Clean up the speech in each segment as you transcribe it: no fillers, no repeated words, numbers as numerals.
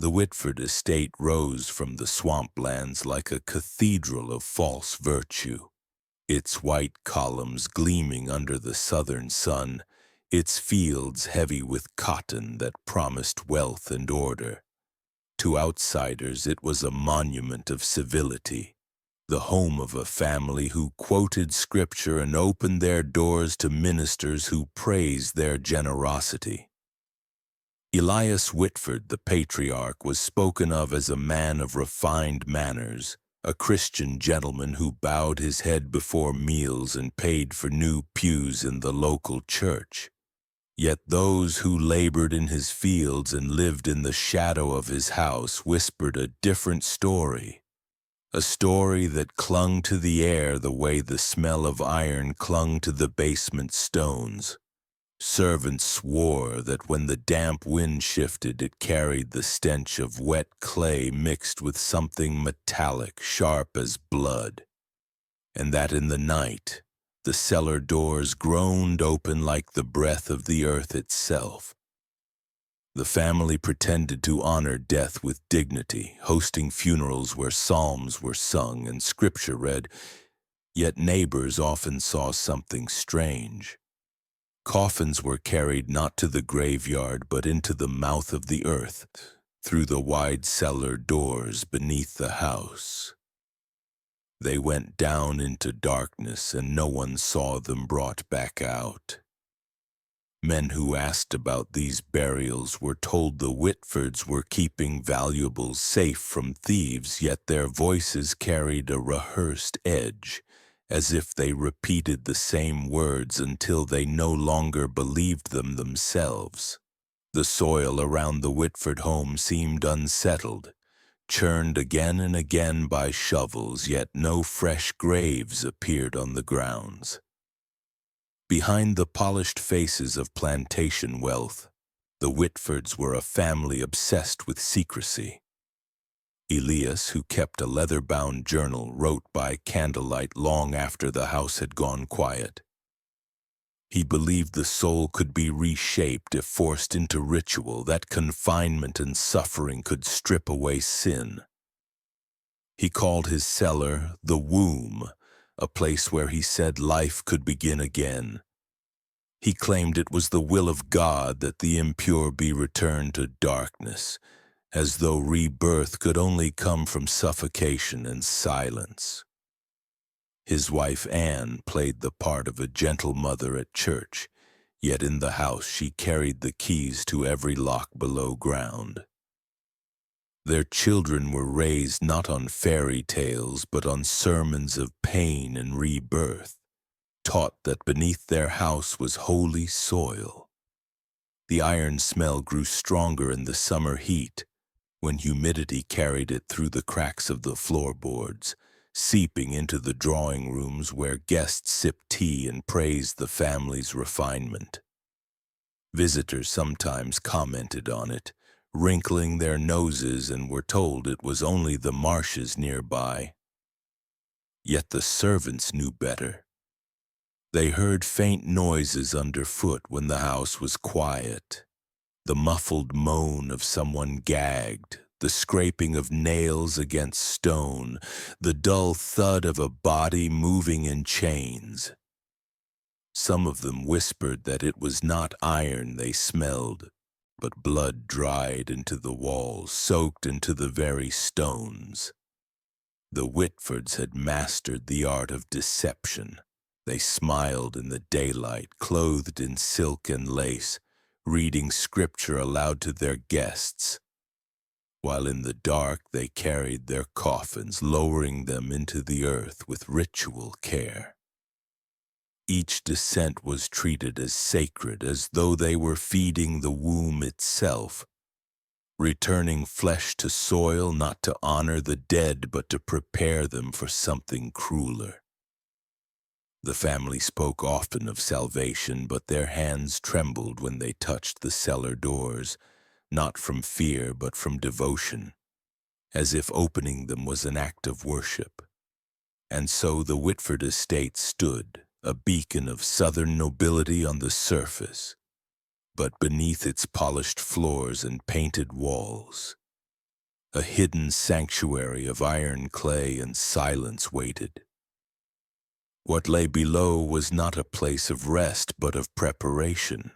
The Whitford estate rose from the swamplands like a cathedral of false virtue, its white columns gleaming under the southern sun, its fields heavy with cotton that promised wealth and order. To outsiders, it was a monument of civility, the home of a family who quoted scripture and opened their doors to ministers who praised their generosity. Elias Whitford, the patriarch, was spoken of as a man of refined manners, a Christian gentleman who bowed his head before meals and paid for new pews in the local church. Yet those who labored in his fields and lived in the shadow of his house whispered a different story, a story that clung to the air the way the smell of iron clung to the basement stones. Servants swore that when the damp wind shifted, it carried the stench of wet clay mixed with something metallic, sharp as blood, and that in the night, the cellar doors groaned open like the breath of the earth itself. The family pretended to honor death with dignity, hosting funerals where psalms were sung and scripture read, yet neighbors often saw something strange. Coffins were carried not to the graveyard but into the mouth of the earth, through the wide cellar doors beneath the house. They went down into darkness and no one saw them brought back out. Men who asked about these burials were told the Whitfords were keeping valuables safe from thieves, yet their voices carried a rehearsed edge, as if they repeated the same words until they no longer believed them themselves. The soil around the Whitford home seemed unsettled, churned again and again by shovels, yet no fresh graves appeared on the grounds. Behind the polished faces of plantation wealth, the Whitfords were a family obsessed with secrecy. Elias, who kept a leather-bound journal, wrote by candlelight long after the house had gone quiet. He believed the soul could be reshaped if forced into ritual, that confinement and suffering could strip away sin. He called his cellar the womb, a place where he said life could begin again. He claimed it was the will of God that the impure be returned to darkness, as though rebirth could only come from suffocation and silence. His wife Anne played the part of a gentle mother at church, yet in the house she carried the keys to every lock below ground. Their children were raised not on fairy tales but on sermons of pain and rebirth, taught that beneath their house was holy soil. The iron smell grew stronger in the summer heat, when humidity carried it through the cracks of the floorboards, seeping into the drawing rooms where guests sipped tea and praised the family's refinement. Visitors sometimes commented on it, wrinkling their noses, and were told it was only the marshes nearby. Yet the servants knew better. They heard faint noises underfoot when the house was quiet. The muffled moan of someone gagged, the scraping of nails against stone, the dull thud of a body moving in chains. Some of them whispered that it was not iron they smelled, but blood dried into the walls, soaked into the very stones. The Whitfords had mastered the art of deception. They smiled in the daylight, clothed in silk and lace, reading scripture aloud to their guests, while in the dark they carried their coffins, lowering them into the earth with ritual care. Each descent was treated as sacred, as though they were feeding the womb itself, returning flesh to soil not to honor the dead but to prepare them for something crueler. The family spoke often of salvation, but their hands trembled when they touched the cellar doors, not from fear but from devotion, as if opening them was an act of worship. And so the Whitford estate stood, a beacon of southern nobility on the surface, but beneath its polished floors and painted walls, A hidden sanctuary of iron clay and silence waited. What lay below was not a place of rest but of preparation,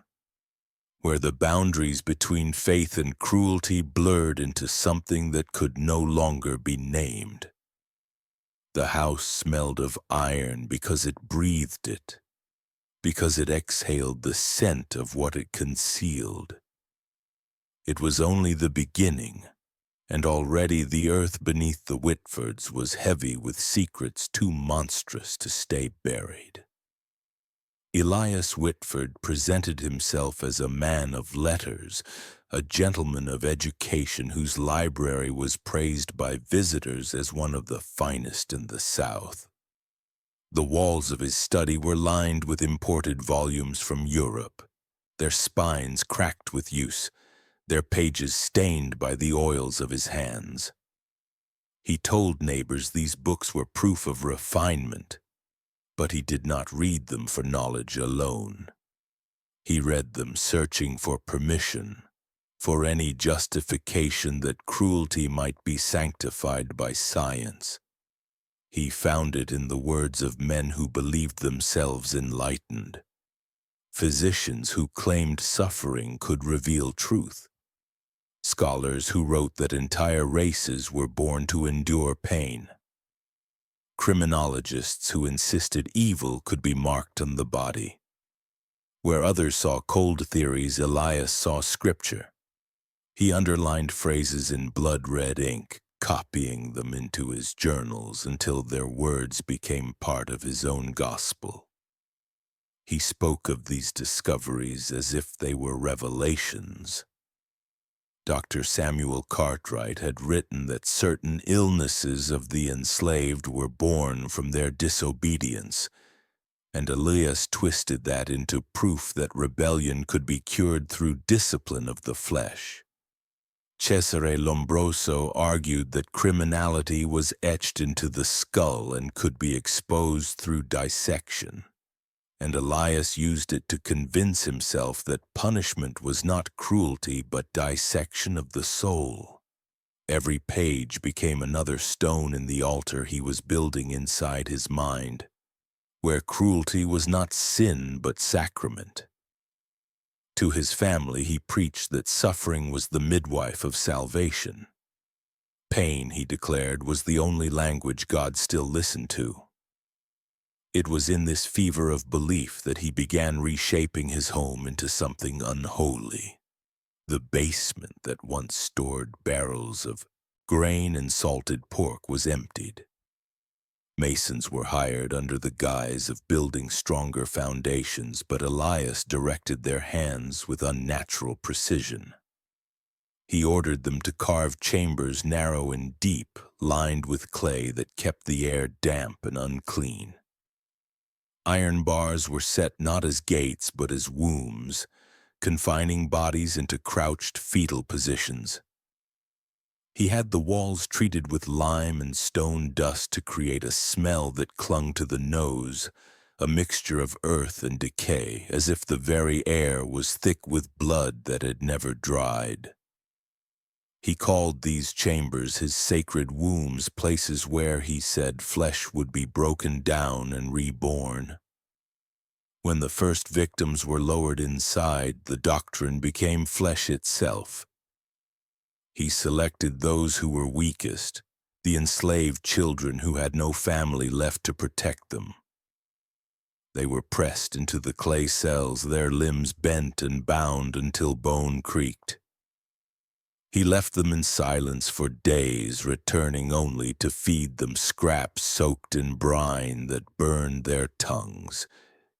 where the boundaries between faith and cruelty blurred into something that could no longer be named. The house smelled of iron because it breathed it, because it exhaled the scent of what it concealed. It was only the beginning, and already the earth beneath the Whitfords was heavy with secrets too monstrous to stay buried. Elias Whitford presented himself as a man of letters, a gentleman of education whose library was praised by visitors as one of the finest in the South. The walls of his study were lined with imported volumes from Europe, their spines cracked with use, their pages stained by the oils of his hands. He told neighbors these books were proof of refinement, but he did not read them for knowledge alone. He read them searching for permission, for any justification that cruelty might be sanctified by science. He found it in the words of men who believed themselves enlightened, physicians who claimed suffering could reveal truth, scholars who wrote that entire races were born to endure pain, criminologists who insisted evil could be marked on the body. Where others saw cold theories, Elias saw scripture. He underlined phrases in blood-red ink, copying them into his journals until their words became part of his own gospel. He spoke of these discoveries as if they were revelations. Dr. Samuel Cartwright had written that certain illnesses of the enslaved were born from their disobedience, and Elias twisted that into proof that rebellion could be cured through discipline of the flesh. Cesare Lombroso argued that criminality was etched into the skull and could be exposed through dissection, and Elias used it to convince himself that punishment was not cruelty but dissection of the soul. Every page became another stone in the altar he was building inside his mind, where cruelty was not sin but sacrament. To his family he preached that suffering was the midwife of salvation. Pain, he declared, was the only language God still listened to. It was in this fever of belief that he began reshaping his home into something unholy. The basement that once stored barrels of grain and salted pork was emptied. Masons were hired under the guise of building stronger foundations, but Elias directed their hands with unnatural precision. He ordered them to carve chambers narrow and deep, lined with clay that kept the air damp and unclean. Iron bars were set not as gates but as wombs, confining bodies into crouched fetal positions. He had the walls treated with lime and stone dust to create a smell that clung to the nose, a mixture of earth and decay, as if the very air was thick with blood that had never dried. He called these chambers his sacred wombs, places where, he said, flesh would be broken down and reborn. When the first victims were lowered inside, the doctrine became flesh itself. He selected those who were weakest, the enslaved children who had no family left to protect them. They were pressed into the clay cells, their limbs bent and bound until bone creaked. He left them in silence for days, returning only to feed them scraps soaked in brine that burned their tongues.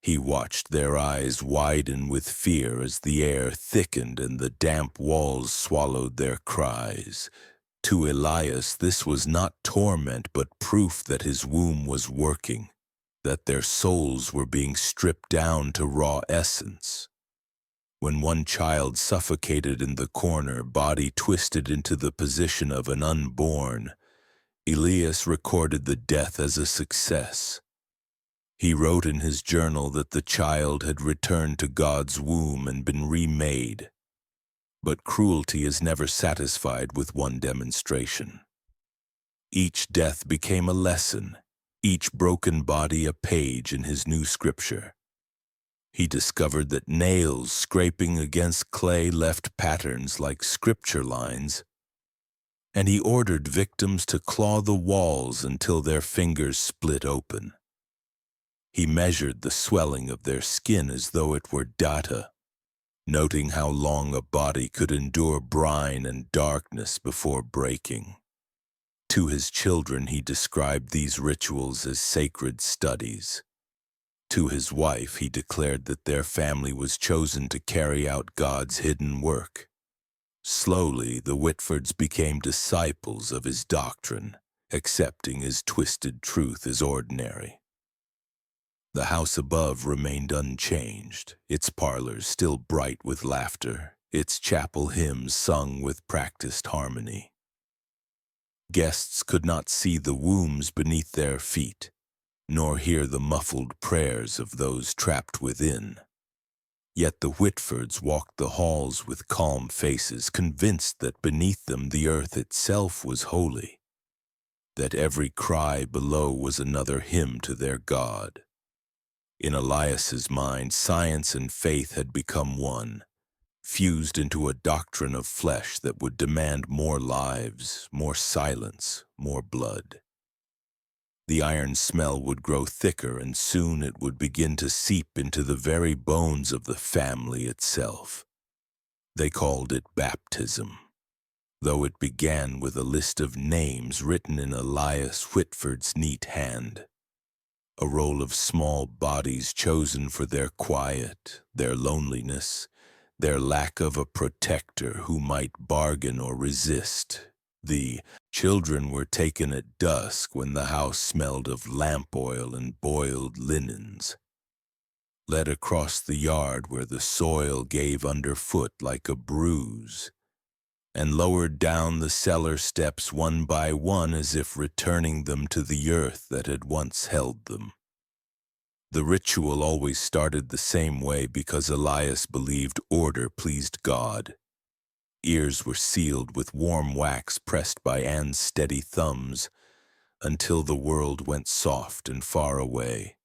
He watched their eyes widen with fear as the air thickened and the damp walls swallowed their cries. To Elias, this was not torment but proof that his womb was working, that their souls were being stripped down to raw essence. When one child suffocated in the corner, body twisted into the position of an unborn, Elias recorded the death as a success. He wrote in his journal that the child had returned to God's womb and been remade. But cruelty is never satisfied with one demonstration. Each death became a lesson, each broken body a page in his new scripture. He discovered that nails scraping against clay left patterns like scripture lines, and he ordered victims to claw the walls until their fingers split open. He measured the swelling of their skin as though it were data, noting how long a body could endure brine and darkness before breaking. To his children he described these rituals as sacred studies. To his wife he declared that their family was chosen to carry out God's hidden work. Slowly, the Whitfords became disciples of his doctrine, accepting his twisted truth as ordinary. The house above remained unchanged, its parlors still bright with laughter, its chapel hymns sung with practiced harmony. Guests could not see the wombs beneath their feet, nor hear the muffled prayers of those trapped within. Yet the Whitfords walked the halls with calm faces, convinced that beneath them the earth itself was holy, that every cry below was another hymn to their God. In Elias's mind, science and faith had become one, fused into a doctrine of flesh that would demand more lives, more silence, more blood. The iron smell would grow thicker, and soon it would begin to seep into the very bones of the family itself. They called it baptism, though it began with a list of names written in Elias Whitford's neat hand. A roll of small bodies chosen for their quiet, their loneliness, their lack of a protector who might bargain or resist. The children were taken at dusk when the house smelled of lamp oil and boiled linens, led across the yard where the soil gave underfoot like a bruise, and lowered down the cellar steps one by one as if returning them to the earth that had once held them. The ritual always started the same way because Elias believed order pleased God. Ears were sealed with warm wax pressed by Anne's steady thumbs until the world went soft and far away.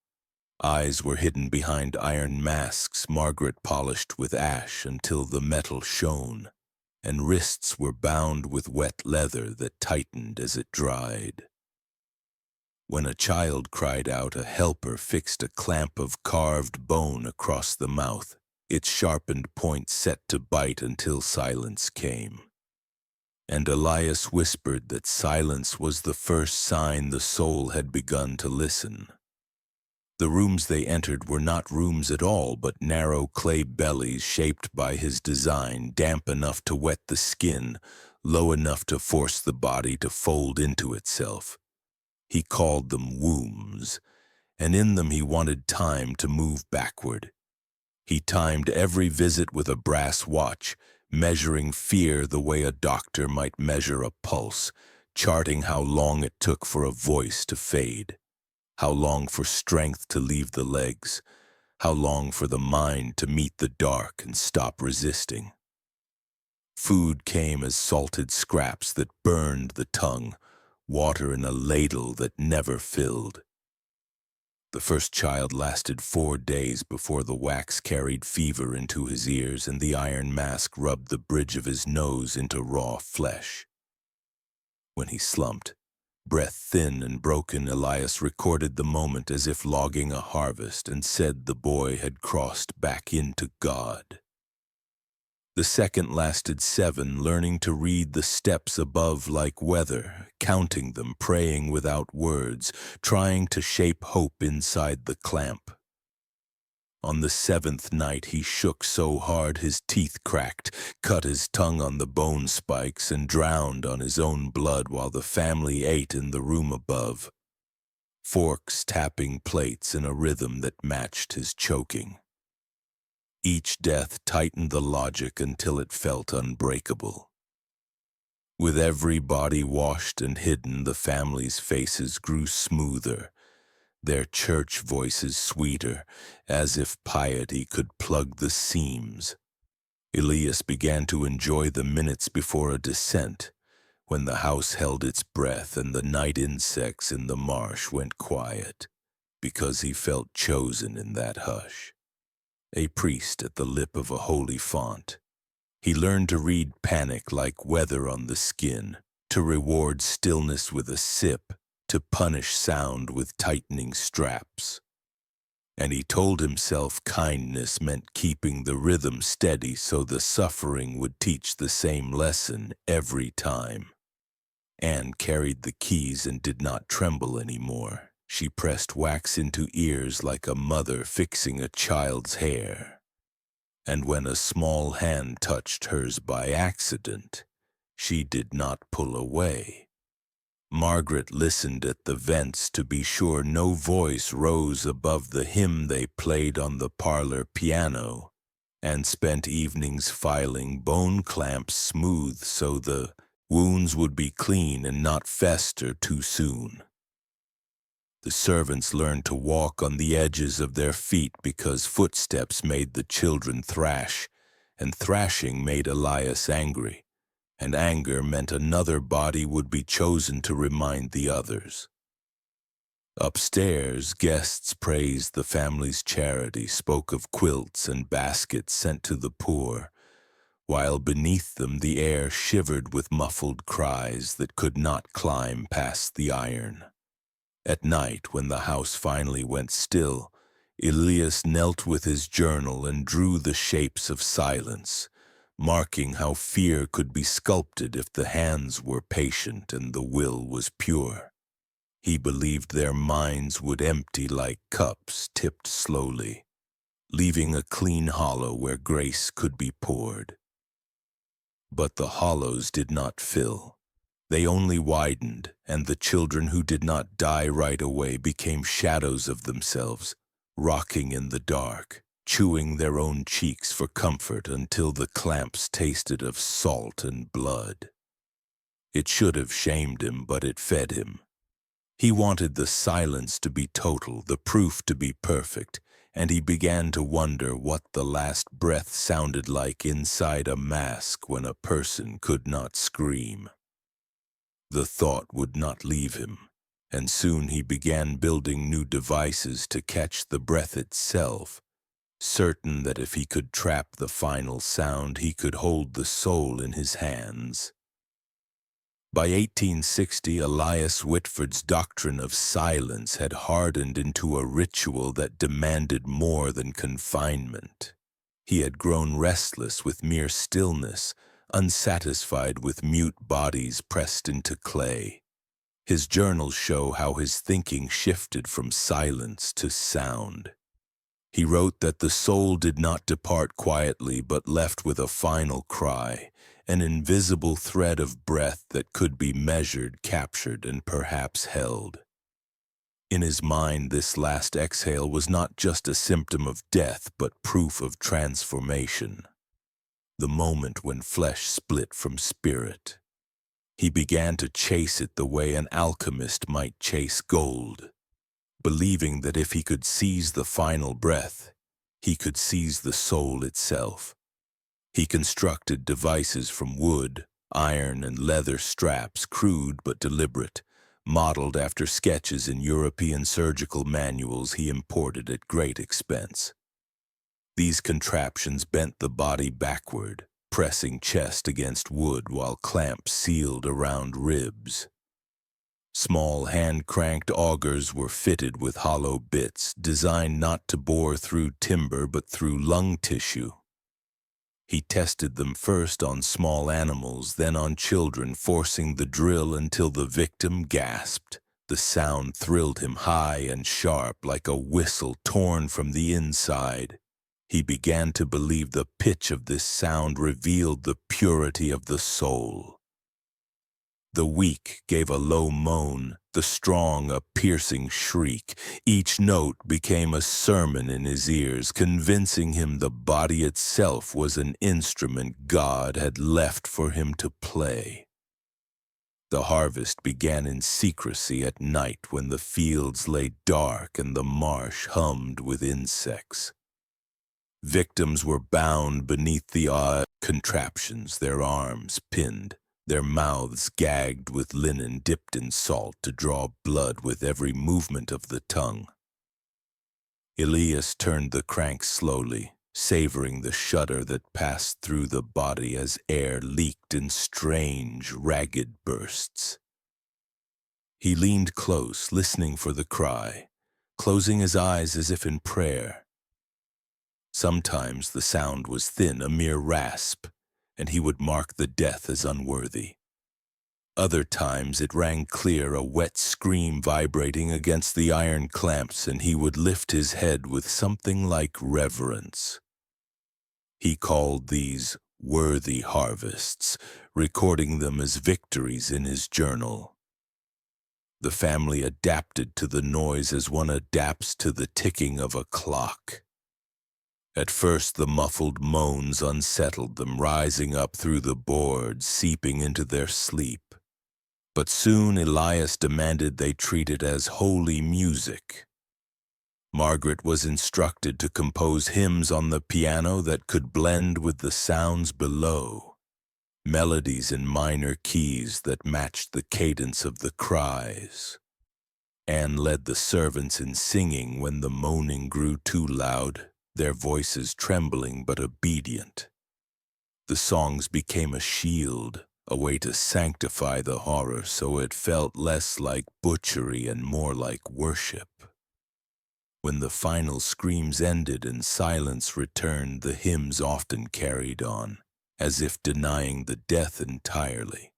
Eyes were hidden behind iron masks Margaret polished with ash until the metal shone, and wrists were bound with wet leather that tightened as it dried. When a child cried out, a helper fixed a clamp of carved bone across the mouth, its sharpened point set to bite until silence came. And Elias whispered that silence was the first sign the soul had begun to listen. The rooms they entered were not rooms at all, but narrow clay bellies shaped by his design, damp enough to wet the skin, low enough to force the body to fold into itself. He called them wombs, and in them he wanted time to move backward. He timed every visit with a brass watch, measuring fear the way a doctor might measure a pulse, charting how long it took for a voice to fade, how long for strength to leave the legs, how long for the mind to meet the dark and stop resisting. Food came as salted scraps that burned the tongue, water in a ladle that never filled. The first child lasted 4 days before the wax carried fever into his ears and the iron mask rubbed the bridge of his nose into raw flesh. When he slumped, breath thin and broken, Elias recorded the moment as if logging a harvest and said the boy had crossed back into God. The second lasted 7, learning to read the steps above like weather, counting them, praying without words, trying to shape hope inside the clamp. On the 7th night he shook so hard his teeth cracked, cut his tongue on the bone spikes, and drowned on his own blood while the family ate in the room above, forks tapping plates in a rhythm that matched his choking. Each death tightened the logic until it felt unbreakable. With every body washed and hidden, the family's faces grew smoother, their church voices sweeter, as if piety could plug the seams. Elias began to enjoy the minutes before a descent, when the house held its breath and the night insects in the marsh went quiet, because he felt chosen in that hush. A priest at the lip of a holy font, he learned to read panic like weather on the skin, to reward stillness with a sip, to punish sound with tightening straps. And he told himself kindness meant keeping the rhythm steady so the suffering would teach the same lesson every time. Anne carried the keys and did not tremble anymore. She pressed wax into ears like a mother fixing a child's hair. And when a small hand touched hers by accident, she did not pull away. Margaret listened at the vents to be sure no voice rose above the hymn they played on the parlor piano, and spent evenings filing bone clamps smooth so the wounds would be clean and not fester too soon. The servants learned to walk on the edges of their feet because footsteps made the children thrash, and thrashing made Elias angry, and anger meant another body would be chosen to remind the others. Upstairs, guests praised the family's charity, spoke of quilts and baskets sent to the poor, while beneath them the air shivered with muffled cries that could not climb past the iron. At night, when the house finally went still, Elias knelt with his journal and drew the shapes of silence, marking how fear could be sculpted if the hands were patient and the will was pure. He believed their minds would empty like cups tipped slowly, leaving a clean hollow where grace could be poured. But the hollows did not fill. They only widened, and the children who did not die right away became shadows of themselves, rocking in the dark, chewing their own cheeks for comfort until the clamps tasted of salt and blood. It should have shamed him, but it fed him. He wanted the silence to be total, the proof to be perfect, and he began to wonder what the last breath sounded like inside a mask when a person could not scream. The thought would not leave him, and soon he began building new devices to catch the breath itself, certain that if he could trap the final sound, he could hold the soul in his hands. By 1860, Elias Whitford's doctrine of silence had hardened into a ritual that demanded more than confinement. He had grown restless with mere stillness, unsatisfied with mute bodies pressed into clay. His journals show how his thinking shifted from silence to sound. He wrote that the soul did not depart quietly but left with a final cry, an invisible thread of breath that could be measured, captured, and perhaps held. In his mind, this last exhale was not just a symptom of death but proof of transformation. The moment when flesh split from spirit. He began to chase it the way an alchemist might chase gold, believing that if he could seize the final breath, he could seize the soul itself. He constructed devices from wood, iron, and leather straps, crude but deliberate, modeled after sketches in European surgical manuals he imported at great expense. These contraptions bent the body backward, pressing chest against wood while clamps sealed around ribs. Small hand-cranked augers were fitted with hollow bits, designed not to bore through timber but through lung tissue. He tested them first on small animals, then on children, forcing the drill until the victim gasped. The sound thrilled him high and sharp, like a whistle torn from the inside. He began to believe the pitch of this sound revealed the purity of the soul. The weak gave a low moan, the strong a piercing shriek. Each note became a sermon in his ears, convincing him the body itself was an instrument God had left for him to play. The harvest began in secrecy at night when the fields lay dark and the marsh hummed with insects. Victims were bound beneath the odd contraptions, their arms pinned, their mouths gagged with linen dipped in salt to draw blood with every movement of the tongue. Elias turned the crank slowly, savoring the shudder that passed through the body as air leaked in strange, ragged bursts. He leaned close, listening for the cry, closing his eyes as if in prayer. Sometimes the sound was thin, a mere rasp, and he would mark the death as unworthy. Other times it rang clear, a wet scream vibrating against the iron clamps, and he would lift his head with something like reverence. He called these worthy harvests, recording them as victories in his journal. The family adapted to the noise as one adapts to the ticking of a clock. At first the muffled moans unsettled them, rising up through the boards, seeping into their sleep. But soon Elias demanded they treat it as holy music. Margaret was instructed to compose hymns on the piano that could blend with the sounds below, melodies in minor keys that matched the cadence of the cries. Anne led the servants in singing when the moaning grew too loud, their voices trembling but obedient. The songs became a shield, a way to sanctify the horror so it felt less like butchery and more like worship. When the final screams ended and silence returned, the hymns often carried on, as if denying the death entirely.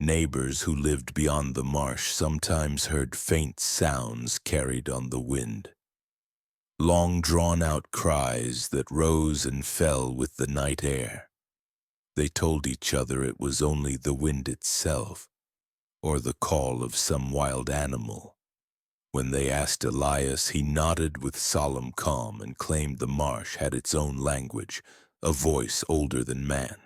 Neighbors who lived beyond the marsh sometimes heard faint sounds carried on the wind. Long drawn-out cries that rose and fell with the night air. They told each other it was only the wind itself, or the call of some wild animal. When they asked Elias, he nodded with solemn calm and claimed the marsh had its own language, a voice older than man.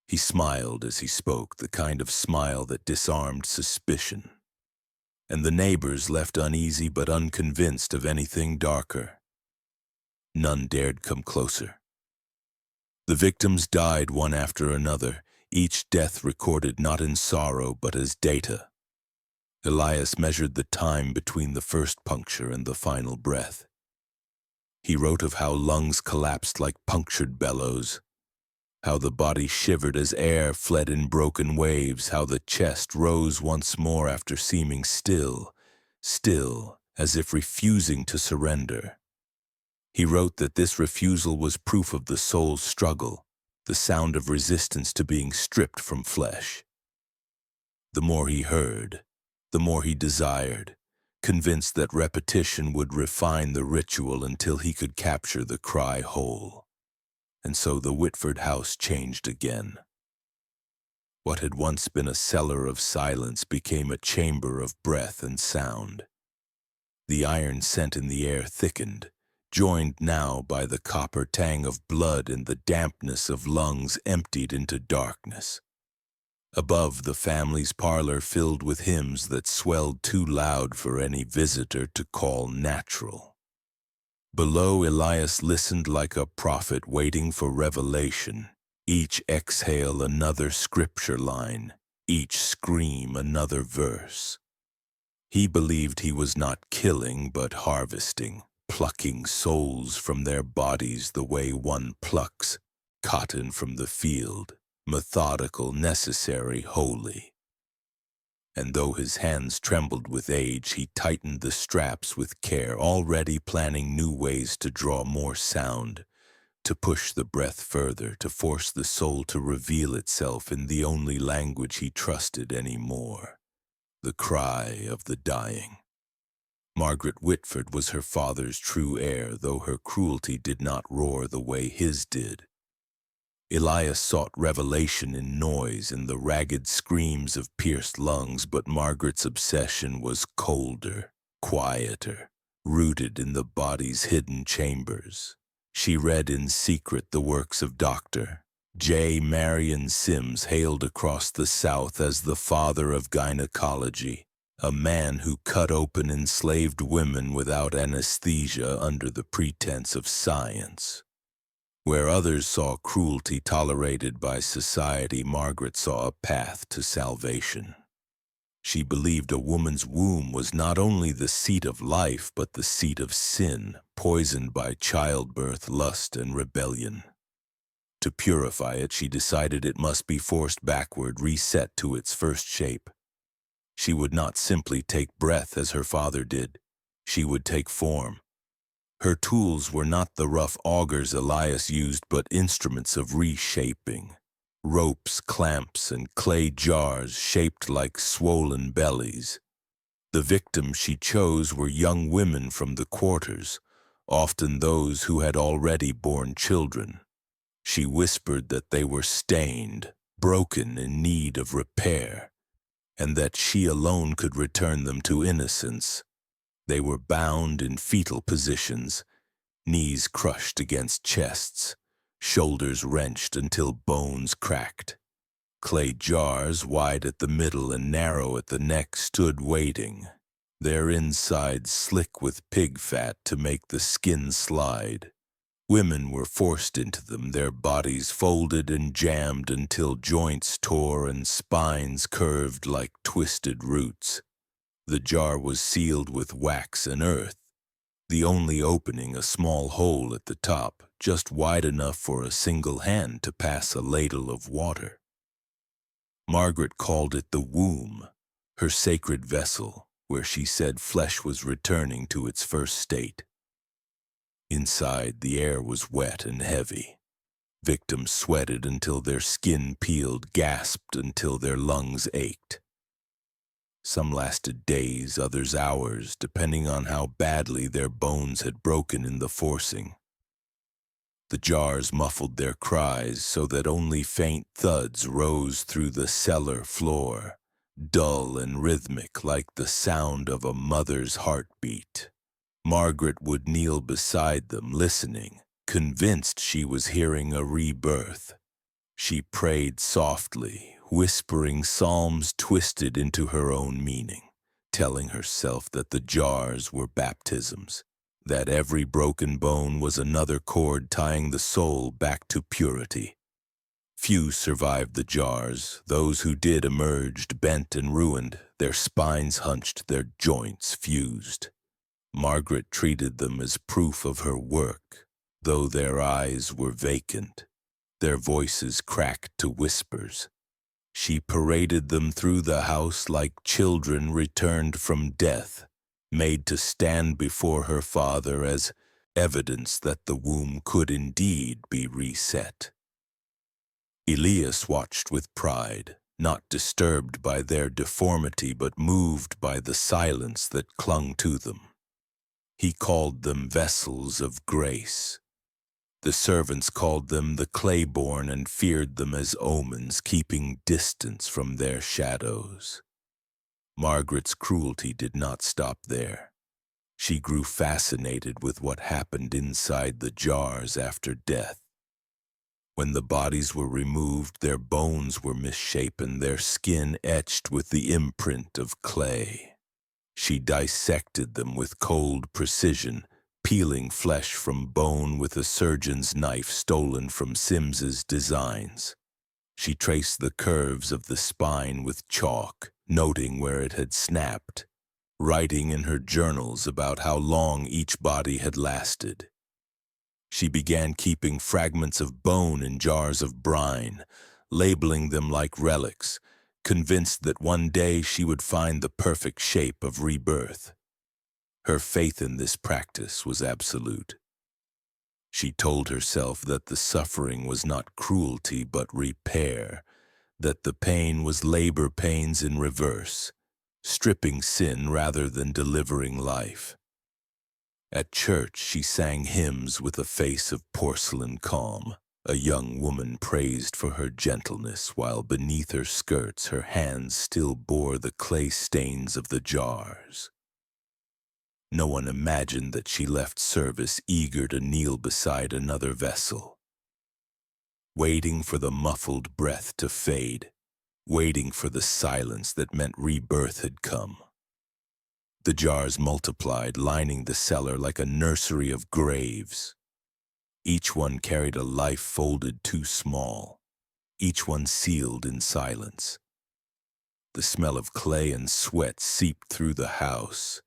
He smiled as he spoke, the kind of smile that disarmed suspicion. And the neighbors left uneasy but unconvinced of anything darker. None dared come closer. The victims died one after another, each death recorded not in sorrow but as data. Elias measured the time between the first puncture and the final breath. He wrote of how lungs collapsed like punctured bellows, how the body shivered as air fled in broken waves, how the chest rose once more after seeming still, as if refusing to surrender. He wrote that this refusal was proof of the soul's struggle, the sound of resistance to being stripped from flesh. The more he heard, the more he desired, convinced that repetition would refine the ritual until he could capture the cry whole. And so the Whitford house changed again. What had once been a cellar of silence became a chamber of breath and sound. The iron scent in the air thickened, joined now by the copper tang of blood, and the dampness of lungs emptied into darkness. Above, the family's parlor filled with hymns that swelled too loud for any visitor to call natural. Below, Elias listened like a prophet waiting for revelation, each exhale another scripture line, each scream another verse. He believed he was not killing but harvesting, plucking souls from their bodies the way one plucks cotton from the field, methodical, necessary, holy. And though his hands trembled with age, he tightened the straps with care, already planning new ways to draw more sound, to push the breath further, to force the soul to reveal itself in the only language he trusted anymore, the cry of the dying. Margaret Whitford was her father's true heir, though her cruelty did not roar the way his did. Elias sought revelation in noise, in the ragged screams of pierced lungs, but Margaret's obsession was colder, quieter, rooted in the body's hidden chambers. She read in secret the works of Dr. J. Marion Sims, hailed across the South as the father of gynecology, a man who cut open enslaved women without anesthesia under the pretense of science. Where others saw cruelty tolerated by society, Margaret saw a path to salvation. She believed a woman's womb was not only the seat of life, but the seat of sin, poisoned by childbirth, lust, and rebellion. To purify it, she decided it must be forced backward, reset to its first shape. She would not simply take breath as her father did. She would take form. Her tools were not the rough augers Elias used, but instruments of reshaping. Ropes, clamps, and clay jars shaped like swollen bellies. The victims she chose were young women from the quarters, often those who had already borne children. She whispered that they were stained, broken, in need of repair, and that she alone could return them to innocence. They were bound in fetal positions, knees crushed against chests, shoulders wrenched until bones cracked. Clay jars, wide at the middle and narrow at the neck, stood waiting, their insides slick with pig fat to make the skin slide. Women were forced into them, their bodies folded and jammed until joints tore and spines curved like twisted roots. The jar was sealed with wax and earth, the only opening a small hole at the top, just wide enough for a single hand to pass a ladle of water. Margaret called it the womb, her sacred vessel, where she said flesh was returning to its first state. Inside, the air was wet and heavy. Victims sweated until their skin peeled, gasped until their lungs ached. Some lasted days, others hours, depending on how badly their bones had broken in the forcing. The jars muffled their cries so that only faint thuds rose through the cellar floor, dull and rhythmic like the sound of a mother's heartbeat. Margaret would kneel beside them, listening, convinced she was hearing a rebirth. She prayed softly, whispering psalms twisted into her own meaning, telling herself that the jars were baptisms, that every broken bone was another cord tying the soul back to purity. Few survived the jars. Those who did emerged bent and ruined, their spines hunched, their joints fused. Margaret treated them as proof of her work, though their eyes were vacant, their voices cracked to whispers. She paraded them through the house like children returned from death, made to stand before her father as evidence that the womb could indeed be reset. Elias watched with pride, not disturbed by their deformity but moved by the silence that clung to them. He called them vessels of grace. The servants called them the clay-born and feared them as omens, keeping distance from their shadows. Margaret's cruelty did not stop there. She grew fascinated with what happened inside the jars after death. When the bodies were removed, their bones were misshapen, their skin etched with the imprint of clay. She dissected them with cold precision, peeling flesh from bone with a surgeon's knife stolen from Sims's designs. She traced the curves of the spine with chalk, noting where it had snapped, writing in her journals about how long each body had lasted. She began keeping fragments of bone in jars of brine, labeling them like relics, convinced that one day she would find the perfect shape of rebirth. Her faith in this practice was absolute. She told herself that the suffering was not cruelty but repair, that the pain was labor pains in reverse, stripping sin rather than delivering life. At church, she sang hymns with a face of porcelain calm. A young woman praised for her gentleness, while beneath her skirts her hands still bore the clay stains of the jars. No one imagined that she left service eager to kneel beside another vessel, waiting for the muffled breath to fade, waiting for the silence that meant rebirth had come. The jars multiplied, lining the cellar like a nursery of graves. Each one carried a life folded too small, each one sealed in silence. The smell of clay and sweat seeped through the house,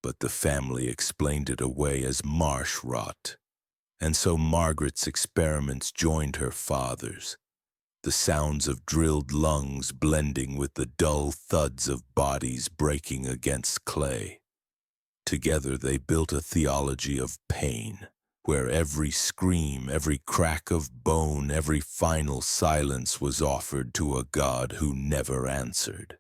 but the family explained it away as marsh rot. And so Margaret's experiments joined her father's, the sounds of drilled lungs blending with the dull thuds of bodies breaking against clay. Together they built a theology of pain, where every scream, every crack of bone, every final silence was offered to a God who never answered.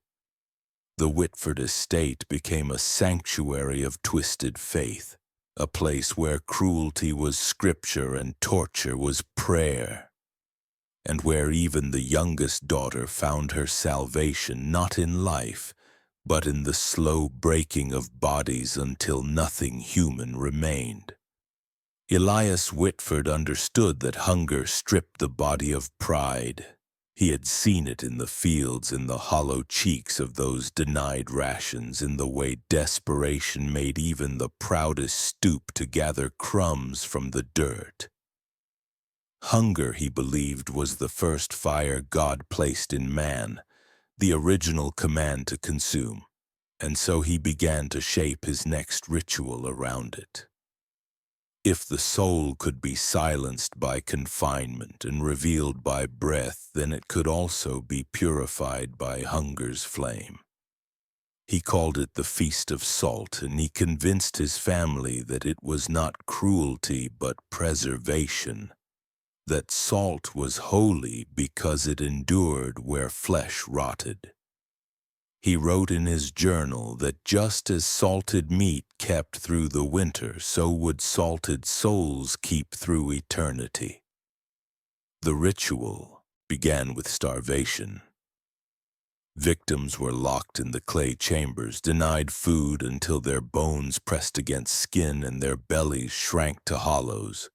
The Whitford estate became a sanctuary of twisted faith, a place where cruelty was scripture and torture was prayer, and where even the youngest daughter found her salvation not in life, but in the slow breaking of bodies until nothing human remained. Elias Whitford understood that hunger stripped the body of pride. He had seen it in the fields, in the hollow cheeks of those denied rations, in the way desperation made even the proudest stoop to gather crumbs from the dirt. Hunger, he believed, was the first fire God placed in man, the original command to consume, and so he began to shape his next ritual around it. If the soul could be silenced by confinement and revealed by breath, then it could also be purified by hunger's flame. He called it the Feast of Salt, and he convinced his family that it was not cruelty but preservation, that salt was holy because it endured where flesh rotted. He wrote in his journal that just as salted meat kept through the winter, so would salted souls keep through eternity. The ritual began with starvation. Victims were locked in the clay chambers, denied food until their bones pressed against skin and their bellies shrank to hollows.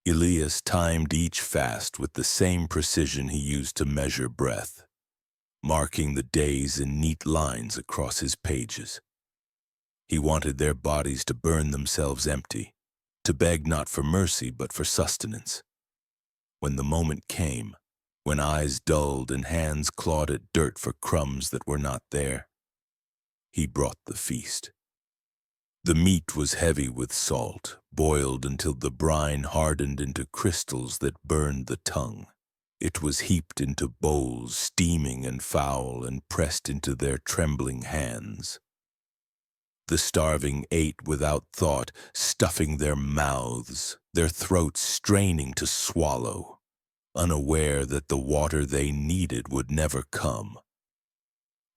Elias timed each fast with the same precision he used to measure breath, marking the days in neat lines across his pages. He wanted their bodies to burn themselves empty, to beg not for mercy but for sustenance. When the moment came, when eyes dulled and hands clawed at dirt for crumbs that were not there, he brought the feast. The meat was heavy with salt, boiled until the brine hardened into crystals that burned the tongue. It was heaped into bowls, steaming and foul, and pressed into their trembling hands. The starving ate without thought, stuffing their mouths, their throats straining to swallow, unaware that the water they needed would never come.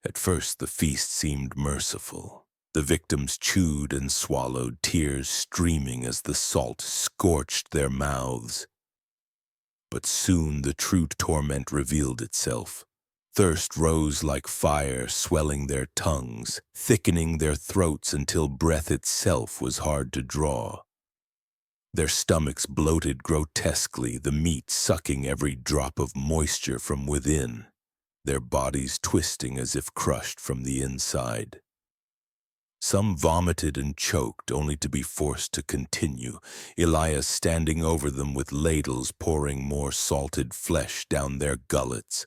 At first the feast seemed merciful. The victims chewed and swallowed, tears streaming as the salt scorched their mouths. But soon the true torment revealed itself. Thirst rose like fire, swelling their tongues, thickening their throats until breath itself was hard to draw. Their stomachs bloated grotesquely, the meat sucking every drop of moisture from within, their bodies twisting as if crushed from the inside. Some vomited and choked, only to be forced to continue, Elias standing over them with ladles pouring more salted flesh down their gullets.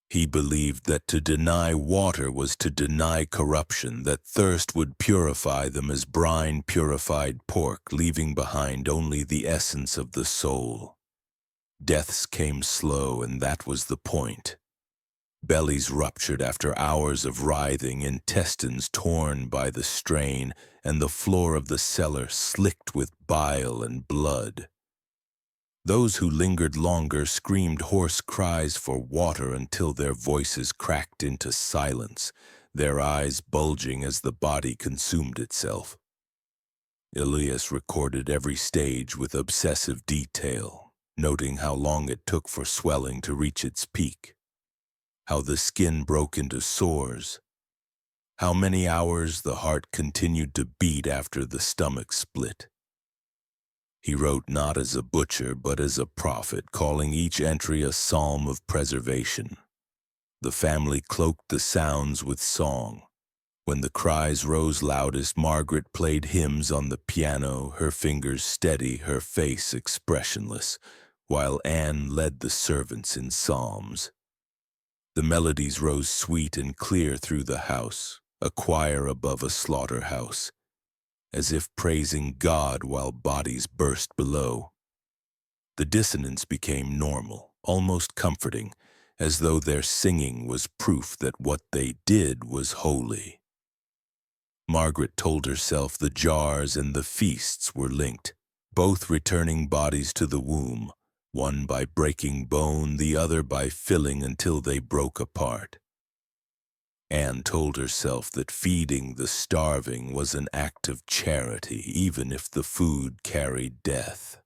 He believed that to deny water was to deny corruption, that thirst would purify them as brine purified pork, leaving behind only the essence of the soul. Deaths came slow, and that was the point. Bellies ruptured after hours of writhing, intestines torn by the strain, and the floor of the cellar slicked with bile and blood. Those who lingered longer screamed hoarse cries for water until their voices cracked into silence, their eyes bulging as the body consumed itself. Elias recorded every stage with obsessive detail, noting how long it took for swelling to reach its peak, how the skin broke into sores, how many hours the heart continued to beat after the stomach split. He wrote not as a butcher, but as a prophet, calling each entry a psalm of preservation. The family cloaked the sounds with song. When the cries rose loudest, Margaret played hymns on the piano, her fingers steady, her face expressionless, while Anne led the servants in psalms. The melodies rose sweet and clear through the house, a choir above a slaughterhouse, as if praising God while bodies burst below. The dissonance became normal, almost comforting, as though their singing was proof that what they did was holy. Margaret told herself the jars and the feasts were linked, both returning bodies to the womb, one by breaking bone, the other by filling until they broke apart. Anne told herself that feeding the starving was an act of charity, even if the food carried death.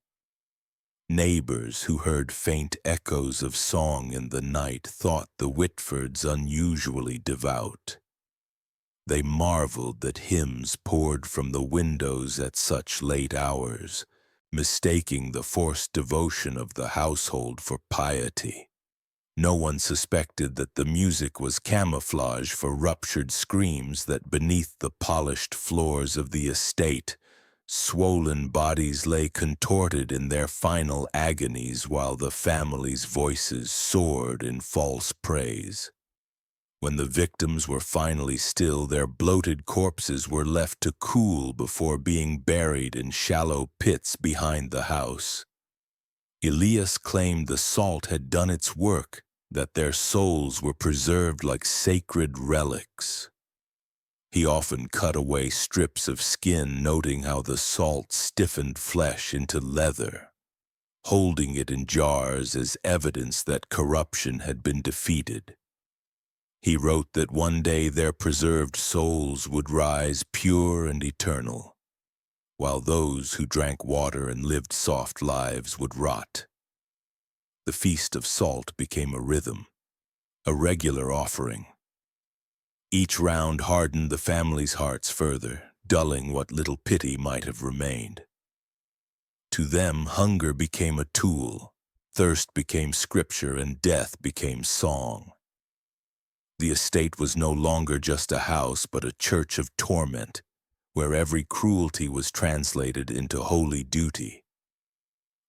Neighbors who heard faint echoes of song in the night thought the Whitfords unusually devout. They marveled that hymns poured from the windows at such late hours, mistaking the forced devotion of the household for piety. No one suspected that the music was camouflage for ruptured screams that beneath the polished floors of the estate, swollen bodies lay contorted in their final agonies while the family's voices soared in false praise. When the victims were finally still, their bloated corpses were left to cool before being buried in shallow pits behind the house. Elias claimed the salt had done its work, that their souls were preserved like sacred relics. He often cut away strips of skin, noting how the salt stiffened flesh into leather, holding it in jars as evidence that corruption had been defeated. He wrote that one day their preserved souls would rise pure and eternal, while those who drank water and lived soft lives would rot. The Feast of Salt became a rhythm, a regular offering. Each round hardened the family's hearts further, dulling what little pity might have remained. To them, hunger became a tool, thirst became scripture, and death became song. The estate was no longer just a house, but a church of torment, where every cruelty was translated into holy duty.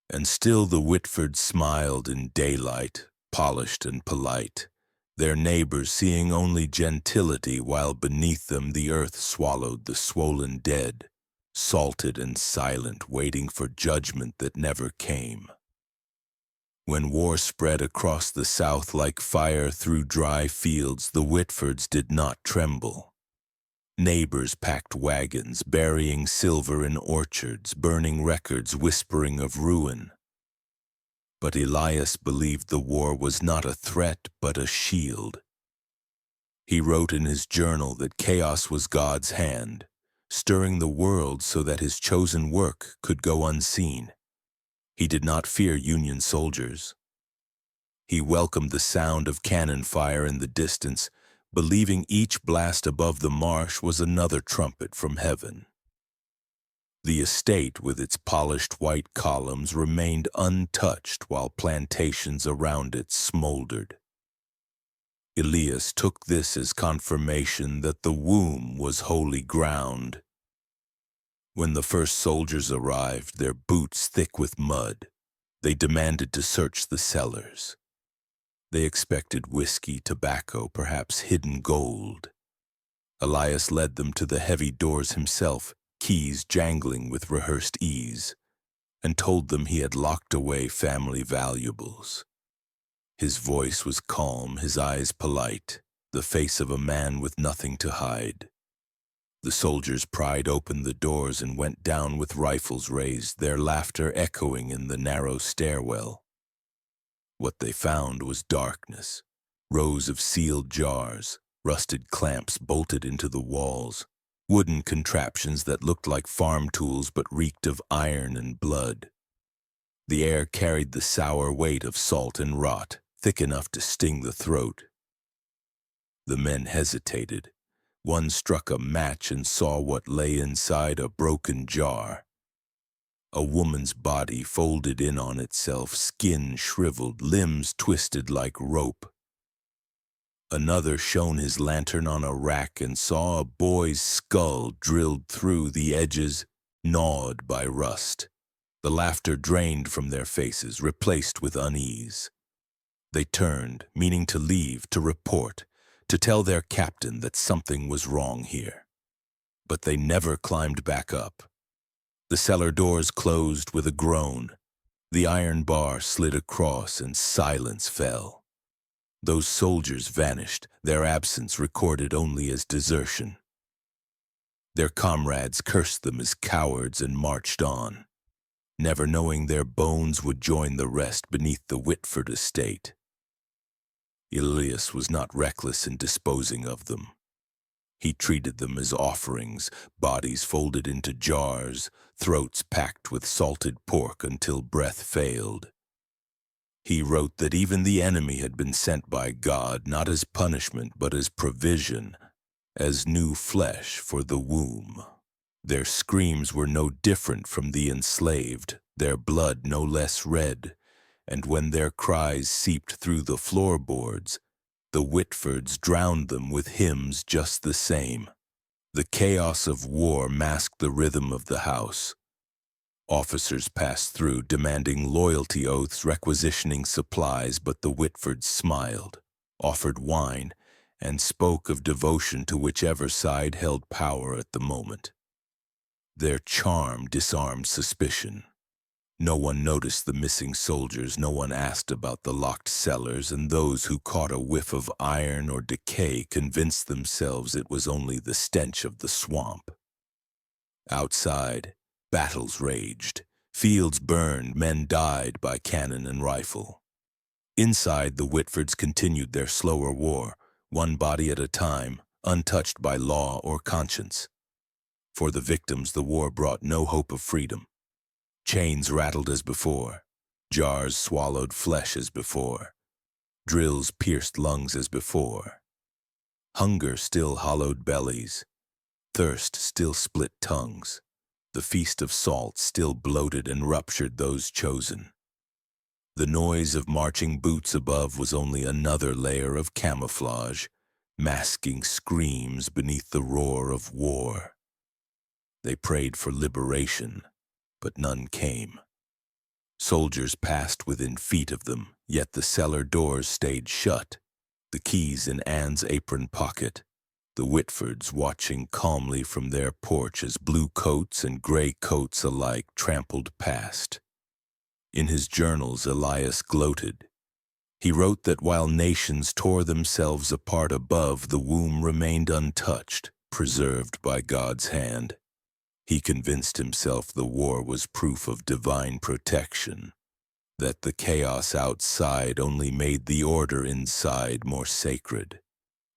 And still the Whitfords smiled in daylight, polished and polite, their neighbors seeing only gentility while beneath them the earth swallowed the swollen dead, salted and silent, waiting for judgment that never came. When war spread across the South like fire through dry fields, the Whitfords did not tremble. Neighbors packed wagons, burying silver in orchards, burning records, whispering of ruin. But Elias believed the war was not a threat, but a shield. He wrote in his journal that chaos was God's hand, stirring the world so that his chosen work could go unseen. He did not fear Union soldiers. He welcomed the sound of cannon fire in the distance, believing each blast above the marsh was another trumpet from heaven. The estate, with its polished white columns, remained untouched while plantations around it smoldered. Elias took this as confirmation that the womb was holy ground. When the first soldiers arrived, their boots thick with mud, they demanded to search the cellars. They expected whiskey, tobacco, perhaps hidden gold. Elias led them to the heavy doors himself, keys jangling with rehearsed ease, and told them he had locked away family valuables. His voice was calm, his eyes polite, the face of a man with nothing to hide. The soldiers pried open the doors and went down with rifles raised, their laughter echoing in the narrow stairwell. What they found was darkness, rows of sealed jars, rusted clamps bolted into the walls, wooden contraptions that looked like farm tools but reeked of iron and blood. The air carried the sour weight of salt and rot, thick enough to sting the throat. The men hesitated. One struck a match and saw what lay inside a broken jar. A woman's body folded in on itself, skin shriveled, limbs twisted like rope. Another shone his lantern on a rack and saw a boy's skull drilled through the edges, gnawed by rust. The laughter drained from their faces, replaced with unease. They turned, meaning to leave, to report, to tell their captain that something was wrong here. But they never climbed back up. The cellar doors closed with a groan. The iron bar slid across and silence fell. Those soldiers vanished, their absence recorded only as desertion. Their comrades cursed them as cowards and marched on, never knowing their bones would join the rest beneath the Whitford estate. Elias was not reckless in disposing of them. He treated them as offerings, bodies folded into jars, throats packed with salted pork until breath failed. He wrote that even the enemy had been sent by God not as punishment but as provision, as new flesh for the womb. Their screams were no different from the enslaved, their blood no less red, and when their cries seeped through the floorboards, the Whitfords drowned them with hymns just the same. The chaos of war masked the rhythm of the house. Officers passed through, demanding loyalty oaths, requisitioning supplies, but the Whitfords smiled, offered wine, and spoke of devotion to whichever side held power at the moment. Their charm disarmed suspicion. No one noticed the missing soldiers, no one asked about the locked cellars, and those who caught a whiff of iron or decay convinced themselves it was only the stench of the swamp. Outside, battles raged. Fields burned, men died by cannon and rifle. Inside, the Whitfords continued their slower war, one body at a time, untouched by law or conscience. For the victims, the war brought no hope of freedom. Chains rattled as before, jars swallowed flesh as before, drills pierced lungs as before. Hunger still hollowed bellies, thirst still split tongues. The feast of salt still bloated and ruptured those chosen. The noise of marching boots above was only another layer of camouflage, masking screams beneath the roar of war. They prayed for liberation, but none came. Soldiers passed within feet of them, yet the cellar doors stayed shut, the keys in Anne's apron pocket, the Whitfords watching calmly from their porch as blue coats and gray coats alike trampled past. In his journals, Elias gloated. He wrote that while nations tore themselves apart above, the womb remained untouched, preserved by God's hand. He convinced himself the war was proof of divine protection, that the chaos outside only made the order inside more sacred.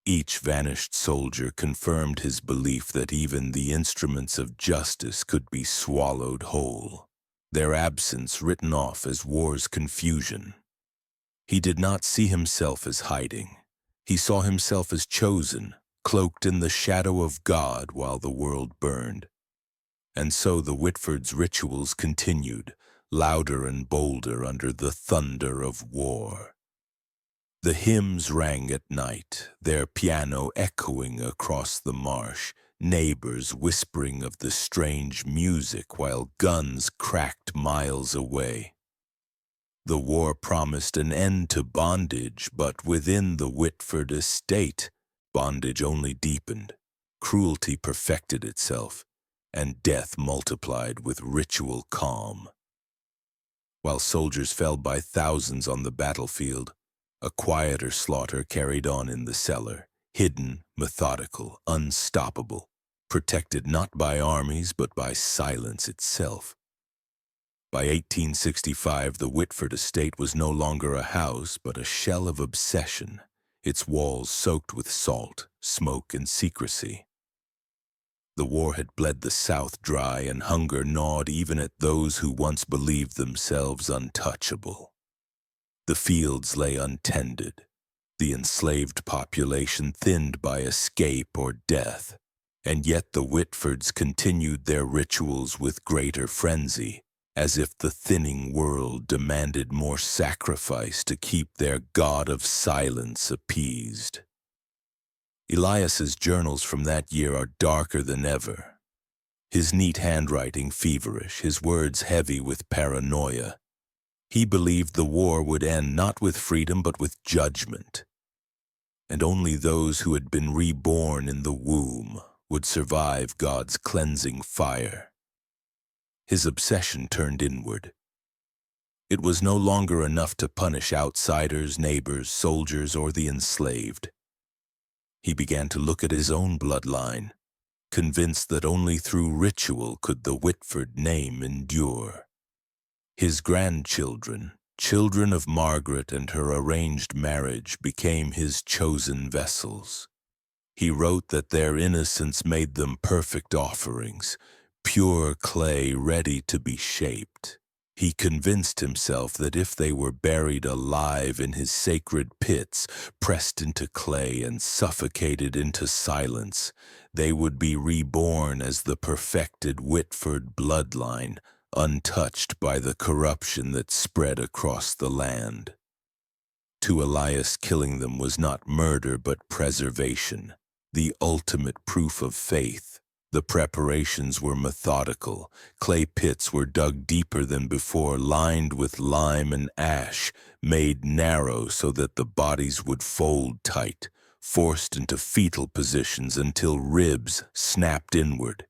Each vanished soldier confirmed his belief that even the instruments of justice could be swallowed whole, their absence written off as war's confusion. He did not see himself as hiding. He saw himself as chosen, cloaked in the shadow of God while the world burned. And so the Whitfords' rituals continued, louder and bolder under the thunder of war. The hymns rang at night, their piano echoing across the marsh, neighbors whispering of the strange music while guns cracked miles away. The war promised an end to bondage, but within the Whitford estate, bondage only deepened, cruelty perfected itself, and death multiplied with ritual calm. While soldiers fell by thousands on the battlefield, a quieter slaughter carried on in the cellar, hidden, methodical, unstoppable, protected not by armies but by silence itself. By 1865, the Whitford estate was no longer a house but a shell of obsession, its walls soaked with salt, smoke, and secrecy. The war had bled the South dry, and hunger gnawed even at those who once believed themselves untouchable. The fields lay untended, the enslaved population thinned by escape or death, and yet the Whitfords continued their rituals with greater frenzy, as if the thinning world demanded more sacrifice to keep their god of silence appeased. Elias's journals from that year are darker than ever. His neat handwriting feverish, his words heavy with paranoia. He believed the war would end not with freedom but with judgment, and only those who had been reborn in the womb would survive God's cleansing fire. His obsession turned inward. It was no longer enough to punish outsiders, neighbors, soldiers, or the enslaved. He began to look at his own bloodline, convinced that only through ritual could the Whitford name endure. His grandchildren, children of Margaret and her arranged marriage, became his chosen vessels. He wrote that their innocence made them perfect offerings, pure clay ready to be shaped. He convinced himself that if they were buried alive in his sacred pits, pressed into clay and suffocated into silence, they would be reborn as the perfected Whitford bloodline, untouched by the corruption that spread across the land. To Elias, killing them was not murder but preservation, the ultimate proof of faith. The preparations were methodical. Clay pits were dug deeper than before, lined with lime and ash, made narrow so that the bodies would fold tight, forced into fetal positions until ribs snapped inward.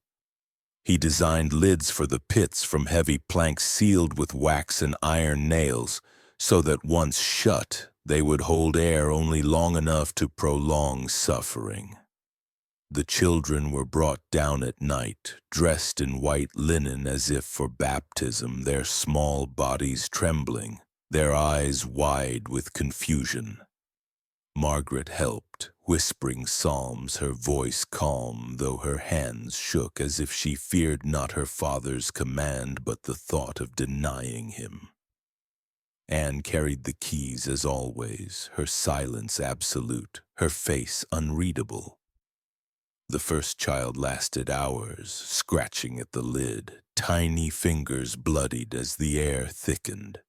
He designed lids for the pits from heavy planks sealed with wax and iron nails, so that once shut, they would hold air only long enough to prolong suffering. The children were brought down at night, dressed in white linen as if for baptism, their small bodies trembling, their eyes wide with confusion. Margaret helped, whispering psalms, her voice calm, though her hands shook as if she feared not her father's command but the thought of denying him. Anne carried the keys as always, her silence absolute, her face unreadable. The first child lasted hours, scratching at the lid, tiny fingers bloodied as the air thickened.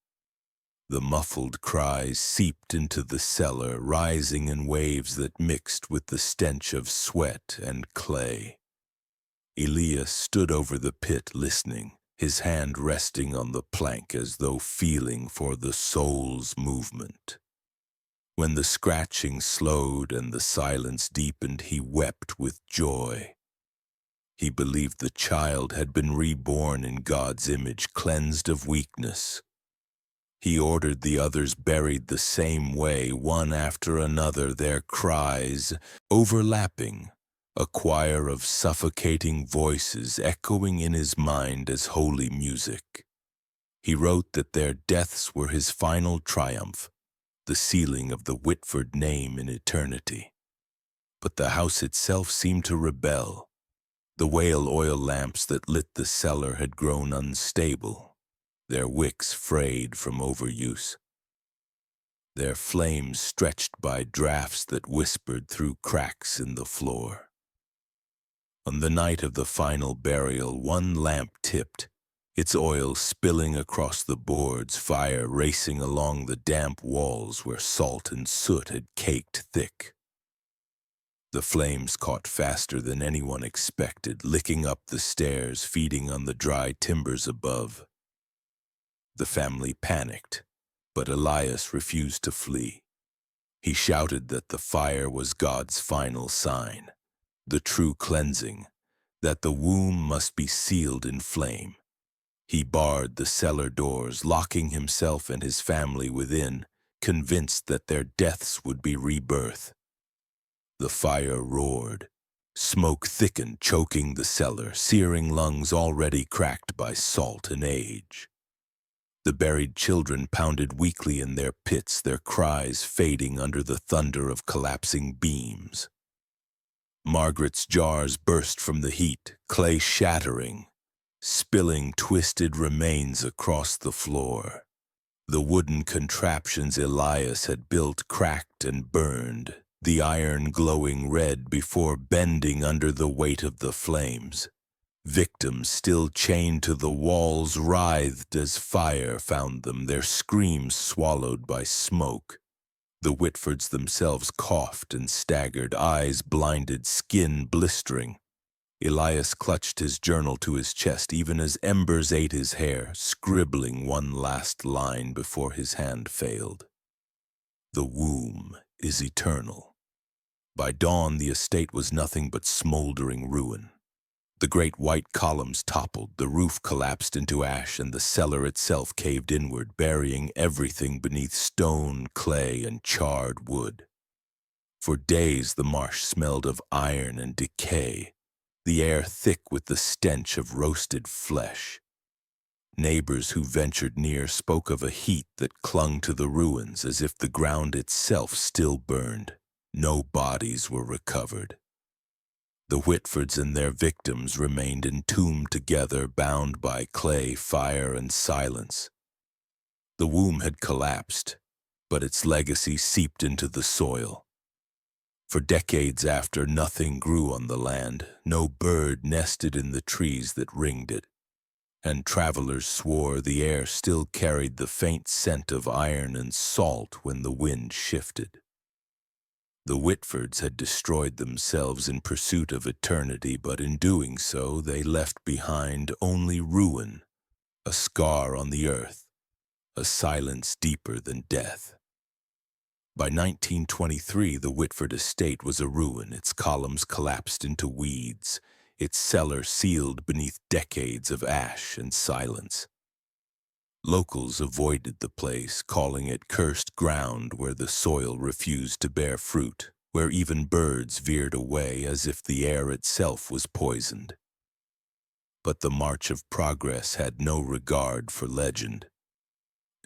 The muffled cries seeped into the cellar, rising in waves that mixed with the stench of sweat and clay. Elias stood over the pit listening, his hand resting on the plank as though feeling for the soul's movement. When the scratching slowed and the silence deepened, he wept with joy. He believed the child had been reborn in God's image, cleansed of weakness. He ordered the others buried the same way, one after another, their cries overlapping, a choir of suffocating voices echoing in his mind as holy music. He wrote that their deaths were his final triumph, the sealing of the Whitford name in eternity. But the house itself seemed to rebel. The whale oil lamps that lit the cellar had grown unstable, their wicks frayed from overuse, their flames stretched by drafts that whispered through cracks in the floor. On the night of the final burial, one lamp tipped, its oil spilling across the boards, fire racing along the damp walls where salt and soot had caked thick. The flames caught faster than anyone expected, licking up the stairs, feeding on the dry timbers above. The family panicked, but Elias refused to flee. He shouted that the fire was God's final sign, the true cleansing, that the womb must be sealed in flame. He barred the cellar doors, locking himself and his family within, convinced that their deaths would be rebirth. The fire roared. Smoke thickened, choking the cellar, searing lungs already cracked by salt and age. The buried children pounded weakly in their pits, their cries fading under the thunder of collapsing beams. Margaret's jars burst from the heat, clay shattering, spilling twisted remains across the floor. The wooden contraptions Elias had built cracked and burned, the iron glowing red before bending under the weight of the flames. Victims still chained to the walls writhed as fire found them, their screams swallowed by smoke. The Whitfords themselves coughed and staggered, eyes blinded, skin blistering. Elias clutched his journal to his chest even as embers ate his hair, scribbling one last line before his hand failed. The womb is eternal. By dawn, the estate was nothing but smoldering ruin. The great white columns toppled, the roof collapsed into ash, and the cellar itself caved inward, burying everything beneath stone, clay, and charred wood. For days the marsh smelled of iron and decay, the air thick with the stench of roasted flesh. Neighbors who ventured near spoke of a heat that clung to the ruins as if the ground itself still burned. No bodies were recovered. The Whitfords and their victims remained entombed together, bound by clay, fire, and silence. The womb had collapsed, but its legacy seeped into the soil. For decades after, nothing grew on the land, no bird nested in the trees that ringed it, and travelers swore the air still carried the faint scent of iron and salt when the wind shifted. The Whitfords had destroyed themselves in pursuit of eternity, but in doing so they left behind only ruin, a scar on the earth, a silence deeper than death. By 1923, the Whitford estate was a ruin, its columns collapsed into weeds, its cellar sealed beneath decades of ash and silence. Locals avoided the place, calling it cursed ground where the soil refused to bear fruit, where even birds veered away as if the air itself was poisoned. But the march of progress had no regard for legend.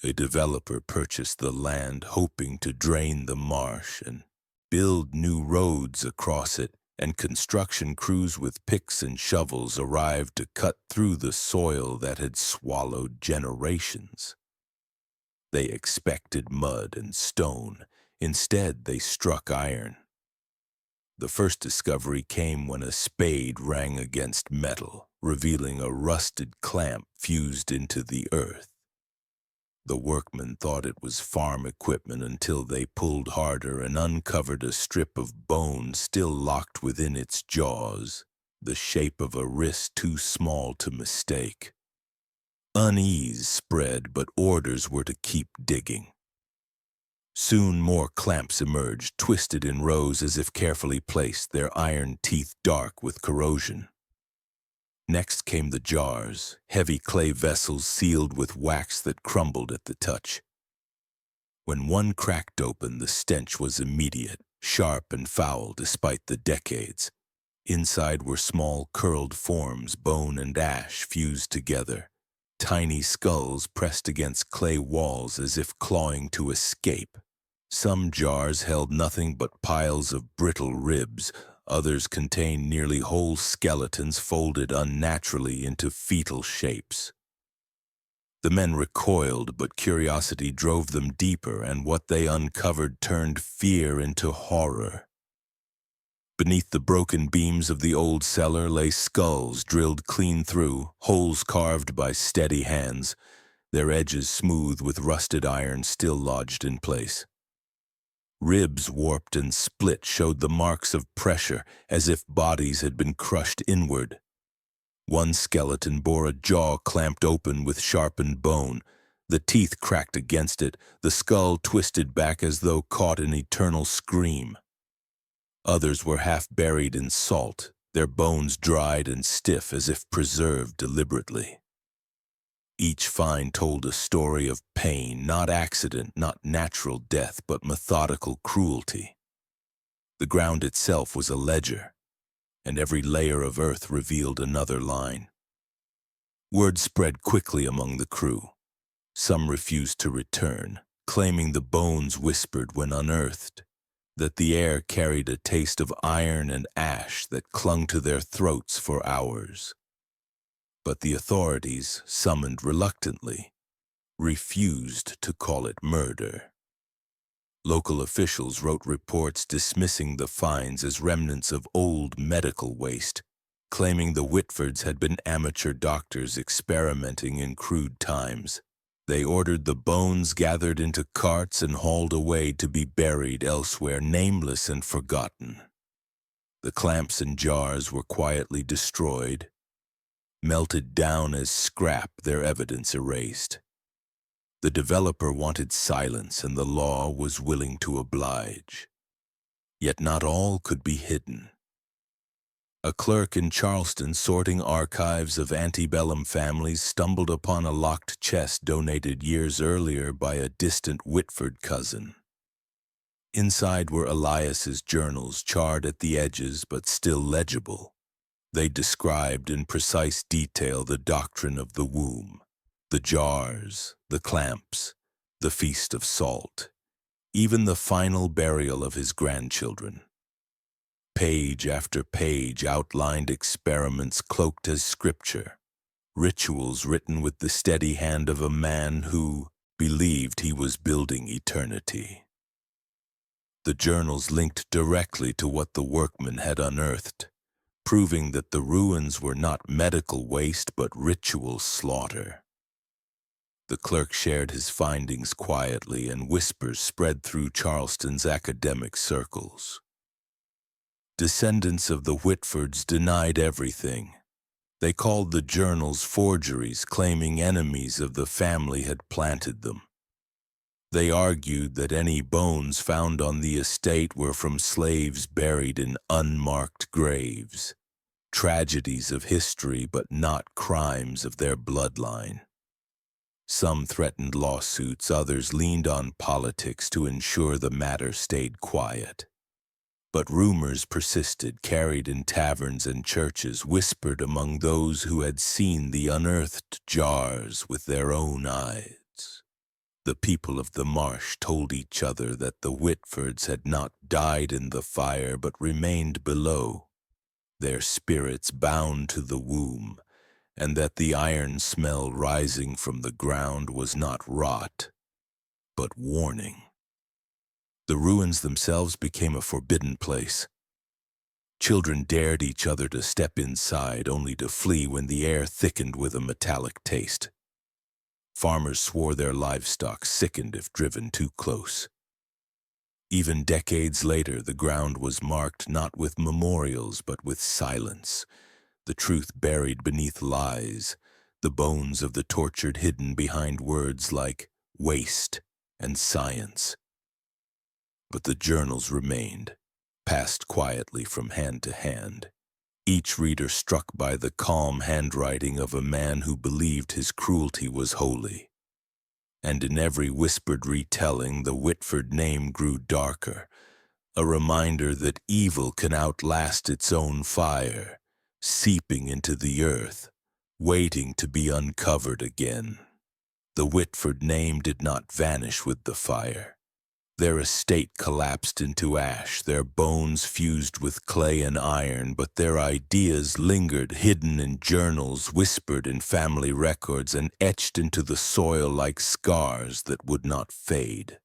A developer purchased the land, hoping to drain the marsh and build new roads across it, and construction crews with picks and shovels arrived to cut through the soil that had swallowed generations. They expected mud and stone. Instead, they struck iron. The first discovery came when a spade rang against metal, revealing a rusted clamp fused into the earth. The workmen thought it was farm equipment until they pulled harder and uncovered a strip of bone still locked within its jaws, the shape of a wrist too small to mistake. Unease spread, but orders were to keep digging. Soon more clamps emerged, twisted in rows as if carefully placed, their iron teeth dark with corrosion. Next came the jars, heavy clay vessels sealed with wax that crumbled at the touch. When one cracked open, the stench was immediate, sharp and foul despite the decades. Inside were small curled forms, bone and ash fused together, tiny skulls pressed against clay walls as if clawing to escape. Some jars held nothing but piles of brittle ribs. Others contained nearly whole skeletons folded unnaturally into fetal shapes. The men recoiled, but curiosity drove them deeper, and what they uncovered turned fear into horror. Beneath the broken beams of the old cellar lay skulls drilled clean through, holes carved by steady hands, their edges smooth with rusted iron still lodged in place. Ribs warped and split showed the marks of pressure, as if bodies had been crushed inward. One skeleton bore a jaw clamped open with sharpened bone, the teeth cracked against it, the skull twisted back as though caught in eternal scream. Others were half buried in salt, their bones dried and stiff as if preserved deliberately. Each find told a story of pain, not accident, not natural death, but methodical cruelty. The ground itself was a ledger, and every layer of earth revealed another line. Word spread quickly among the crew. Some refused to return, claiming the bones whispered when unearthed, that the air carried a taste of iron and ash that clung to their throats for hours. But the authorities, summoned reluctantly, refused to call it murder. Local officials wrote reports dismissing the finds as remnants of old medical waste, claiming the Whitfords had been amateur doctors experimenting in crude times. They ordered the bones gathered into carts and hauled away to be buried elsewhere, nameless and forgotten. The clamps and jars were quietly destroyed, melted down as scrap, their evidence erased. The developer wanted silence, and the law was willing to oblige. Yet not all could be hidden. A clerk in Charleston sorting archives of antebellum families stumbled upon a locked chest donated years earlier by a distant Whitford cousin. Inside were Elias's journals, charred at the edges but still legible. They described in precise detail the doctrine of the womb, the jars, the clamps, the feast of salt, even the final burial of his grandchildren. Page after page outlined experiments cloaked as scripture, rituals written with the steady hand of a man who believed he was building eternity. The journals linked directly to what the workmen had unearthed, proving that the ruins were not medical waste but ritual slaughter. The clerk shared his findings quietly, and whispers spread through Charleston's academic circles. Descendants of the Whitfords denied everything. They called the journals forgeries, claiming enemies of the family had planted them. They argued that any bones found on the estate were from slaves buried in unmarked graves, tragedies of history but not crimes of their bloodline. Some threatened lawsuits, others leaned on politics to ensure the matter stayed quiet. But rumors persisted, carried in taverns and churches, whispered among those who had seen the unearthed jars with their own eyes. The people of the marsh told each other that the Whitfords had not died in the fire but remained below, their spirits bound to the womb, and that the iron smell rising from the ground was not rot, but warning. The ruins themselves became a forbidden place. Children dared each other to step inside, only to flee when the air thickened with a metallic taste. Farmers swore their livestock sickened if driven too close. Even decades later, the ground was marked not with memorials but with silence, the truth buried beneath lies, the bones of the tortured hidden behind words like waste and science. But the journals remained, passed quietly from hand to hand, each reader struck by the calm handwriting of a man who believed his cruelty was holy. And in every whispered retelling, the Whitford name grew darker, a reminder that evil can outlast its own fire, seeping into the earth, waiting to be uncovered again. The Whitford name did not vanish with the fire. Their estate collapsed into ash, their bones fused with clay and iron, but their ideas lingered, hidden in journals, whispered in family records, and etched into the soil like scars that would not fade.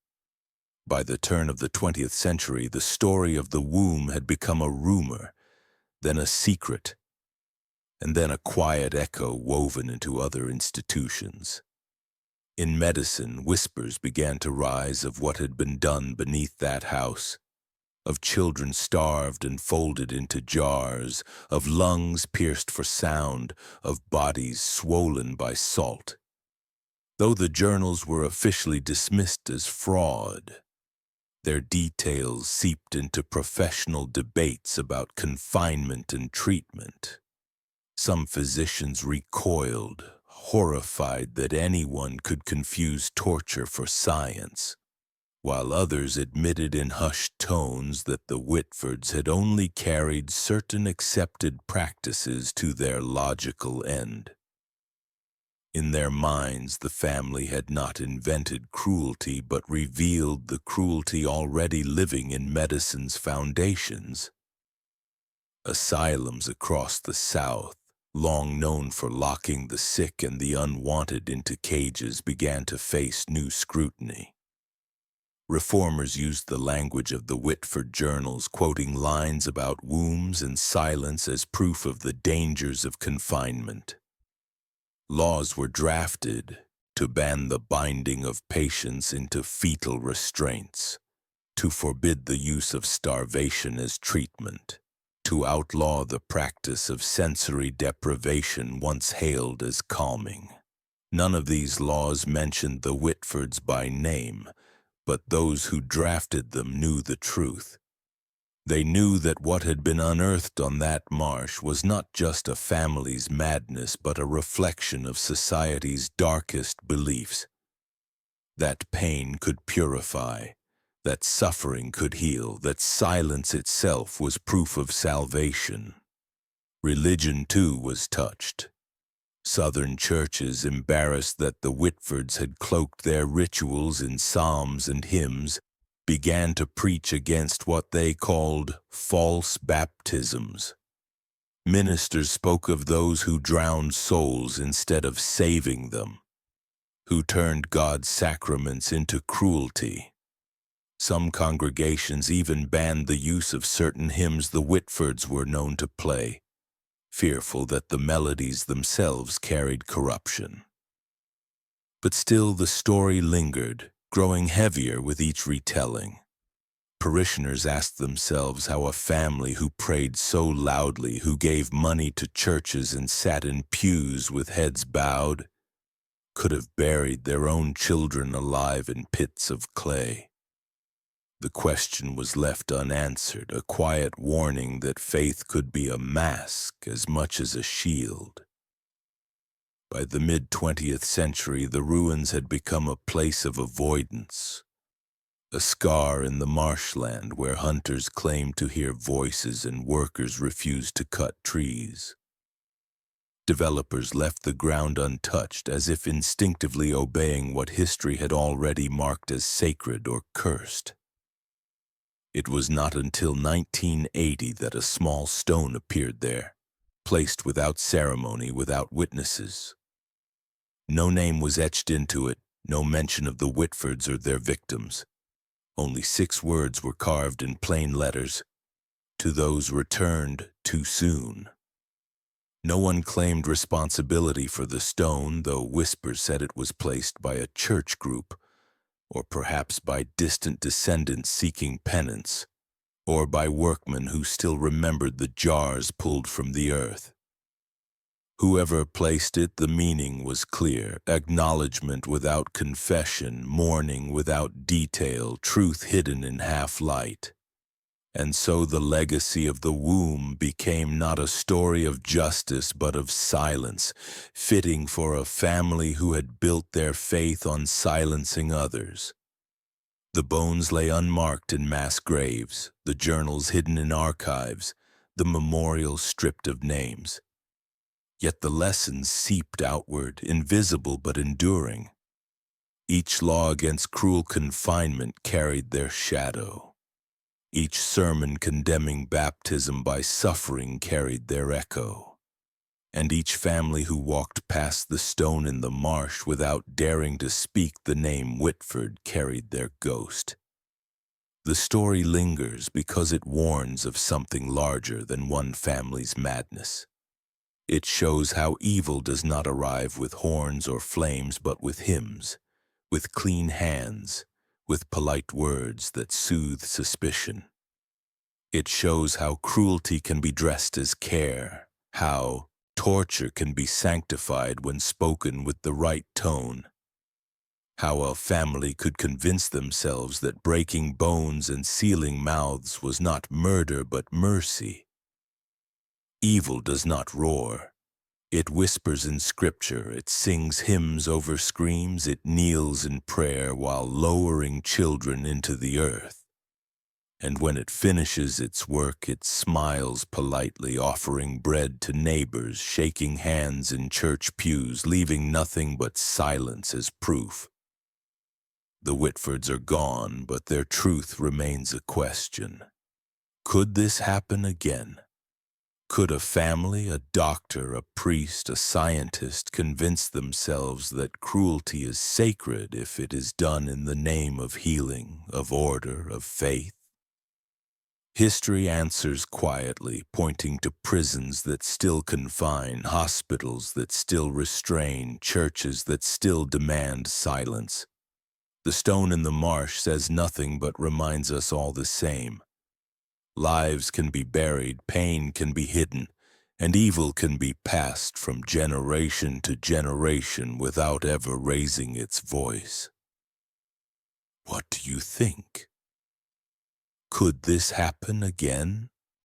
By the turn of the 20th century, the story of the womb had become a rumor, then a secret, and then a quiet echo woven into other institutions. In medicine, whispers began to rise of what had been done beneath that house, of children starved and folded into jars, of lungs pierced for sound, of bodies swollen by salt. Though the journals were officially dismissed as fraud, their details seeped into professional debates about confinement and treatment. Some physicians recoiled, horrified that anyone could confuse torture for science, while others admitted in hushed tones that the Whitfords had only carried certain accepted practices to their logical end. In their minds, the family had not invented cruelty, but revealed the cruelty already living in medicine's foundations. Asylums across the South, long known for locking the sick and the unwanted into cages, began to face new scrutiny. Reformers used the language of the Whitford journals, quoting lines about wombs and silence as proof of the dangers of confinement. Laws were drafted to ban the binding of patients into fetal restraints, to forbid the use of starvation as treatment, to outlaw the practice of sensory deprivation once hailed as calming. None of these laws mentioned the Whitfords by name, but those who drafted them knew the truth. They knew that what had been unearthed on that marsh was not just a family's madness, but a reflection of society's darkest beliefs. That pain could purify, that suffering could heal, that silence itself was proof of salvation. Religion, too, was touched. Southern churches, embarrassed that the Whitfords had cloaked their rituals in psalms and hymns, began to preach against what they called false baptisms. Ministers spoke of those who drowned souls instead of saving them, who turned God's sacraments into cruelty. Some congregations even banned the use of certain hymns the Whitfords were known to play, fearful that the melodies themselves carried corruption. But still the story lingered, growing heavier with each retelling. Parishioners asked themselves how a family who prayed so loudly, who gave money to churches and sat in pews with heads bowed, could have buried their own children alive in pits of clay. The question was left unanswered, a quiet warning that faith could be a mask as much as a shield. By the mid-20th century, the ruins had become a place of avoidance, a scar in the marshland where hunters claimed to hear voices and workers refused to cut trees. Developers left the ground untouched, as if instinctively obeying what history had already marked as sacred or cursed. It was not until 1980 that a small stone appeared there, placed without ceremony, without witnesses. No name was etched into it, no mention of the Whitfords or their victims. Only 6 words were carved in plain letters: to those returned too soon. No one claimed responsibility for the stone, though whispers said it was placed by a church group, or perhaps by distant descendants seeking penance, or by workmen who still remembered the jars pulled from the earth. Whoever placed it, the meaning was clear: acknowledgement without confession, mourning without detail, truth hidden in half-light. And so the legacy of the womb became not a story of justice but of silence, fitting for a family who had built their faith on silencing others. The bones lay unmarked in mass graves, the journals hidden in archives, the memorials stripped of names. Yet the lessons seeped outward, invisible but enduring. Each law against cruel confinement carried their shadow. Each sermon condemning baptism by suffering carried their echo. And each family who walked past the stone in the marsh without daring to speak the name Whitford carried their ghost. The story lingers because it warns of something larger than one family's madness. It shows how evil does not arrive with horns or flames, but with hymns, with clean hands, with polite words that soothe suspicion. It shows how cruelty can be dressed as care, how torture can be sanctified when spoken with the right tone, how a family could convince themselves that breaking bones and sealing mouths was not murder but mercy. Evil does not roar. It whispers in scripture, it sings hymns over screams, it kneels in prayer while lowering children into the earth. And when it finishes its work, it smiles politely, offering bread to neighbors, shaking hands in church pews, leaving nothing but silence as proof. The Whitfords are gone, but their truth remains a question. Could this happen again? Could a family, a doctor, a priest, a scientist convince themselves that cruelty is sacred if it is done in the name of healing, of order, of faith? History answers quietly, pointing to prisons that still confine, hospitals that still restrain, churches that still demand silence. The stone in the marsh says nothing but reminds us all the same. Lives can be buried, pain can be hidden, and evil can be passed from generation to generation without ever raising its voice. What do you think? Could this happen again?